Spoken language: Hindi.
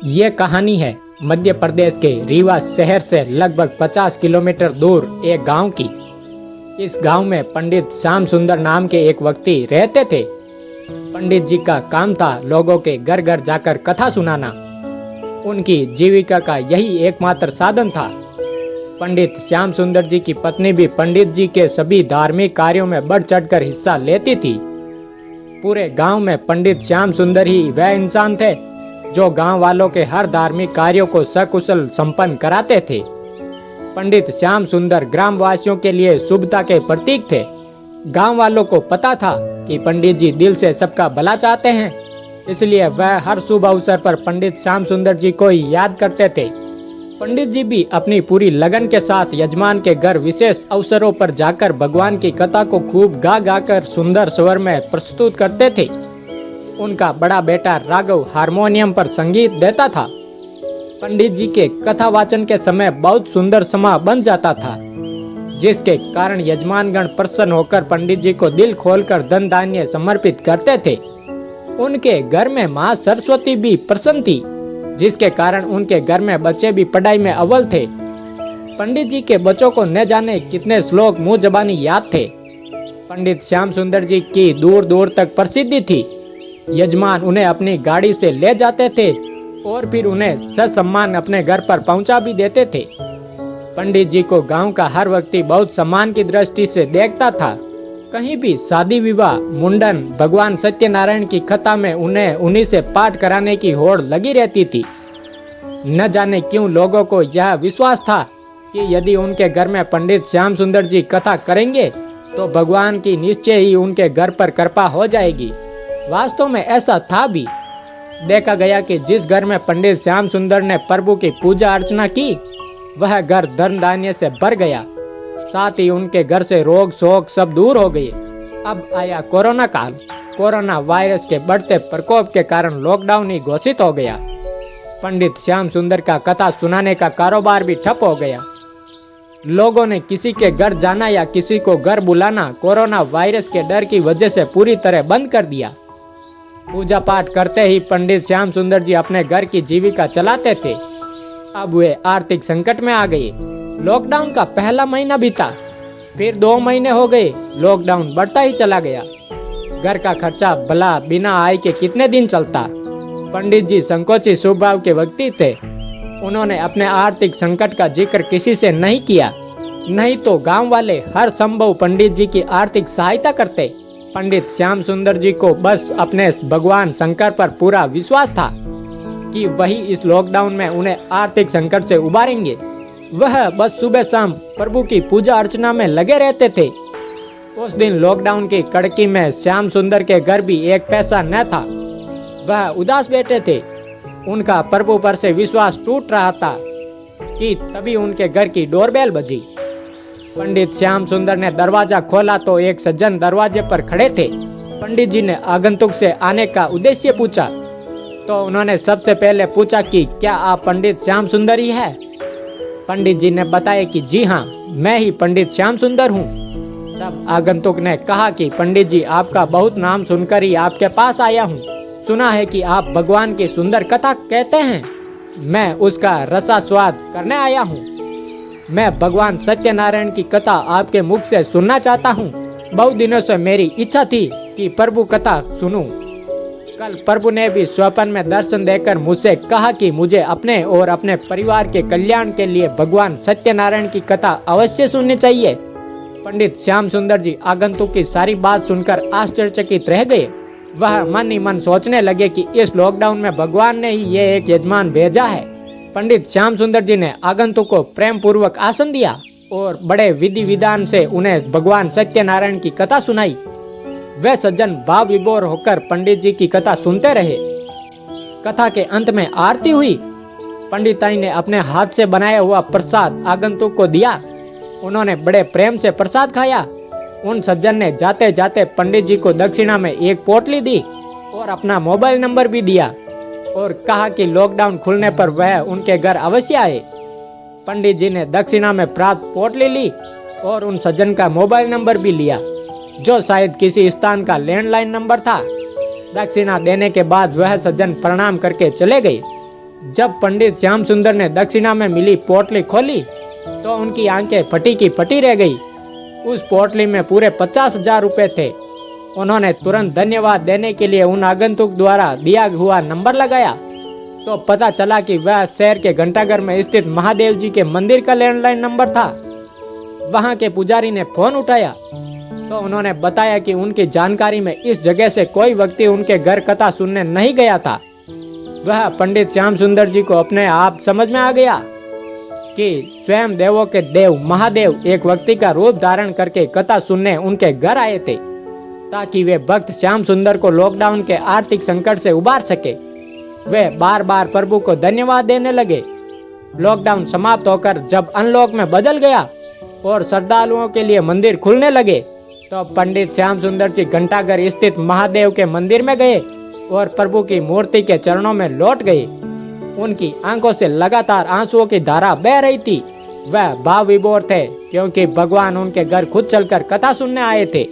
ये कहानी है मध्य प्रदेश के रीवा शहर से लगभग 50 किलोमीटर दूर एक गांव की। इस गांव में पंडित श्याम सुंदर नाम के एक व्यक्ति रहते थे। पंडित जी का काम था लोगों के घर घर जाकर कथा सुनाना। उनकी जीविका का यही एकमात्र साधन था। पंडित श्याम सुंदर जी की पत्नी भी पंडित जी के सभी धार्मिक कार्यों में बढ़ चढ़कर हिस्सा लेती थी। पूरे गांव में पंडित श्याम सुंदर ही वह इंसान थे जो गांव वालों के हर धार्मिक कार्यों को सकुशल संपन्न कराते थे। पंडित श्याम सुंदर ग्रामवासियों के लिए शुभता के प्रतीक थे। गांव वालों को पता था कि पंडित जी दिल से सबका भला चाहते हैं, इसलिए वह हर शुभ अवसर पर पंडित श्याम सुंदर जी को ही याद करते थे। पंडित जी भी अपनी पूरी लगन के साथ यजमान के घर विशेष अवसरों पर जाकर भगवान की कथा को खूब गा गा कर सुंदर स्वर में प्रस्तुत करते थे। उनका बड़ा बेटा राघव हारमोनियम पर संगीत देता था। पंडित जी के कथा वाचन के समय बहुत सुंदर समा बन जाता था, जिसके कारण यजमानगण प्रसन्न होकर पंडित जी को दिल खोलकर धन धान्य समर्पित करते थे। उनके घर में माँ सरस्वती भी प्रसन्न थी, जिसके कारण उनके घर में बच्चे भी पढ़ाई में अव्वल थे। पंडित जी के बच्चों को न जाने कितने श्लोक मुंह जबानी याद थे। पंडित श्याम सुंदर जी की दूर दूर तक प्रसिद्धि थी। यजमान उन्हें अपनी गाड़ी से ले जाते थे और फिर उन्हें ससम्मान अपने घर पर पहुंचा भी देते थे। पंडित जी को गांव का हर व्यक्ति बहुत सम्मान की दृष्टि से देखता था। कहीं भी शादी विवाह, मुंडन, भगवान सत्यनारायण की कथा में उन्हें उन्हीं से पाठ कराने की होड़ लगी रहती थी। न जाने क्यों लोगों को यह विश्वास था कि यदि उनके घर में पंडित श्याम सुंदर जी कथा करेंगे तो भगवान की निश्चय ही उनके घर पर कृपा हो जाएगी। वास्तव में ऐसा था भी। देखा गया कि जिस घर में पंडित श्याम सुंदर ने प्रभु की पूजा अर्चना की, वह घर धन धान्य से भर गया। साथ ही उनके घर से रोग शोक सब दूर हो गए। अब आया कोरोना काल। कोरोना वायरस के बढ़ते प्रकोप के कारण लॉकडाउन ही घोषित हो गया। पंडित श्याम सुंदर का कथा सुनाने का कारोबार भी ठप हो गया। लोगों ने किसी के घर जाना या किसी को घर बुलाना कोरोना वायरस के डर की वजह से पूरी तरह बंद कर दिया। पूजा पाठ करते ही पंडित श्याम सुंदर जी अपने घर की जीविका चलाते थे। अब वे आर्थिक संकट में आ गए। लॉकडाउन का पहला महीना बीता, फिर 2 महीने हो गए। लॉकडाउन बढ़ता ही चला गया। घर का खर्चा भला बिना आय के कितने दिन चलता। पंडित जी संकोची स्वभाव के व्यक्ति थे। उन्होंने अपने आर्थिक संकट का जिक्र किसी से नहीं किया, नहीं तो गांव वाले हर संभव पंडित जी की आर्थिक सहायता करते। पंडित श्याम सुंदर जी को बस अपने भगवान शंकर पर पूरा विश्वास था कि वही इस लॉकडाउन में उन्हें आर्थिक संकट से उबारेंगे। वह बस सुबह शाम प्रभु की पूजा अर्चना में लगे रहते थे। उस दिन लॉकडाउन की कड़की में श्याम सुंदर के घर भी एक पैसा न था। वह उदास बैठे थे। उनका प्रभु पर से विश्वास टूट रहा था कि तभी उनके घर की डोरबेल बजी। पंडित श्याम सुंदर ने दरवाजा खोला तो एक सज्जन दरवाजे पर खड़े थे। पंडित जी ने आगंतुक से आने का उद्देश्य पूछा तो उन्होंने सबसे पहले पूछा कि क्या आप पंडित श्याम सुंदर ही है। पंडित जी ने बताया कि जी हाँ, मैं ही पंडित श्याम सुंदर हूँ। तब आगंतुक ने कहा कि पंडित जी, आपका बहुत नाम सुनकर ही आपके पास आया हूँ। सुना है कि आप भगवान की सुंदर कथा कहते हैं। मैं उसका रसास्वाद करने आया हूँ। मैं भगवान सत्यनारायण की कथा आपके मुख से सुनना चाहता हूँ। बहुत दिनों से मेरी इच्छा थी कि प्रभु कथा सुनूं। कल प्रभु ने भी स्वप्न में दर्शन देकर मुझसे कहा कि मुझे अपने और अपने परिवार के कल्याण के लिए भगवान सत्यनारायण की कथा अवश्य सुननी चाहिए। पंडित श्याम सुंदर जी आगंतुक की सारी बात सुनकर आश्चर्यचकित रह गए। वह मन ही मन सोचने लगे कि इस लॉकडाउन में भगवान ने ही ये एक यजमान भेजा है। पंडित श्याम सुंदर जी ने आगंतुक को प्रेम पूर्वक आसन दिया और बड़े विधि विधान से उन्हें भगवान सत्यनारायण की कथा सुनाई। वे सज्जन भाव विभोर होकर पंडित जी की कथा सुनते रहे। कथा के अंत में आरती हुई। पंडिताई ने अपने हाथ से बनाया हुआ प्रसाद आगंतुक को दिया। उन्होंने बड़े प्रेम से प्रसाद खाया। उन सज्जन ने जाते जाते पंडित जी को दक्षिणा में एक पोटली दी और अपना मोबाइल नंबर भी दिया और कहा कि लॉकडाउन खुलने पर वह उनके घर अवश्य आए। पंडित जी ने दक्षिणा में प्राप्त पोटली ली और उन सज्जन का मोबाइल नंबर भी लिया, जो शायद किसी स्थान का लैंडलाइन नंबर था। दक्षिणा देने के बाद वह सज्जन प्रणाम करके चले गए। जब पंडित श्याम सुंदर ने दक्षिणा में मिली पोटली खोली तो उनकी आंखें फटी की फटी रह गई। उस पोटली में पूरे 50,000 रुपए थे। उन्होंने तुरंत धन्यवाद देने के लिए उन आगंतुक द्वारा दिया हुआ नंबर लगाया तो पता चला कि वह शहर के घंटाघर में स्थित महादेव जी के मंदिर का लैंडलाइन नंबर था। वहां के पुजारी ने फोन उठाया तो उन्होंने बताया कि उनकी जानकारी में इस जगह से कोई व्यक्ति उनके घर कथा सुनने नहीं गया था। वह पंडित श्याम सुंदर जी को अपने आप समझ में आ गया कि स्वयं देवों के देव महादेव एक व्यक्ति का रूप धारण करके कथा सुनने उनके घर आए थे ताकि वे भक्त श्याम सुंदर को लॉकडाउन के आर्थिक संकट से उबार सके। वे बार बार प्रभु को धन्यवाद देने लगे। लॉकडाउन समाप्त होकर जब अनलॉक में बदल गया और श्रद्धालुओं के लिए मंदिर खुलने लगे तो पंडित श्याम सुंदर जी घंटाघर स्थित महादेव के मंदिर में गए और प्रभु की मूर्ति के चरणों में लौट गए। उनकी आंखों से लगातार आंसुओं की धारा बह रही थी। वह भाव विभोर थे क्योंकि भगवान उनके घर खुद चलकर कथा सुनने आए थे।